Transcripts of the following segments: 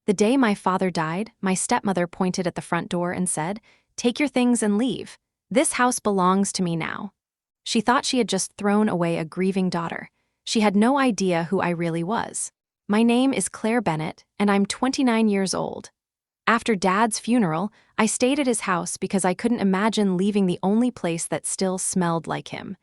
The day my father died, my stepmother pointed at the front door and said, "Take your things and leave. This house belongs to me now." She thought she had just thrown away a grieving daughter. She had no idea who I really was. My name is Claire Bennett, and I'm 29 years old. After Dad's funeral, I stayed at his house because I couldn't imagine leaving the only place that still smelled like him.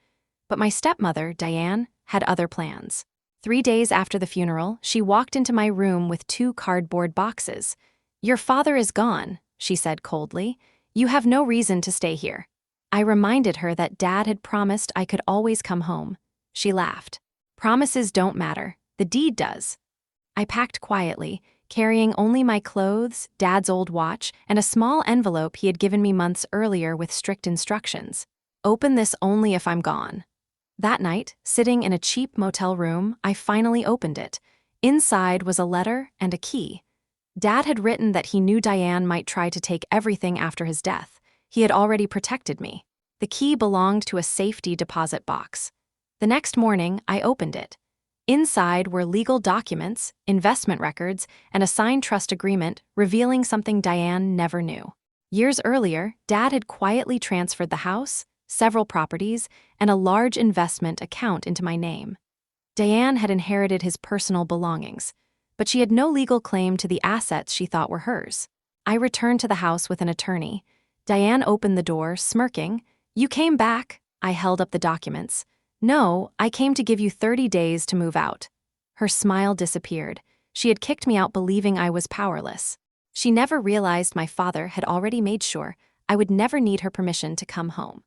But my stepmother, Diane, had other plans. 3 days after the funeral, she walked into my room with 2 cardboard boxes. "Your father is gone," she said coldly. "You have no reason to stay here." I reminded her that Dad had promised I could always come home. She laughed. "Promises don't matter. The deed does." I packed quietly, carrying only my clothes, Dad's old watch, and a small envelope he had given me months earlier with strict instructions. "Open this only if I'm gone." That night, sitting in a cheap motel room, I finally opened it. Inside was a letter and a key. Dad had written that he knew Diane might try to take everything after his death. He had already protected me. The key belonged to a safety deposit box. The next morning, I opened it. Inside were legal documents, investment records, and a signed trust agreement revealing something Diane never knew. Years earlier, Dad had quietly transferred the house, several properties, and a large investment account into my name. Diane had inherited his personal belongings, but she had no legal claim to the assets she thought were hers. I returned to the house with an attorney. Diane opened the door, smirking. "You came back." I held up the documents. "No, I came to give you 30 days to move out." Her smile disappeared. She had kicked me out believing I was powerless. She never realized my father had already made sure I would never need her permission to come home.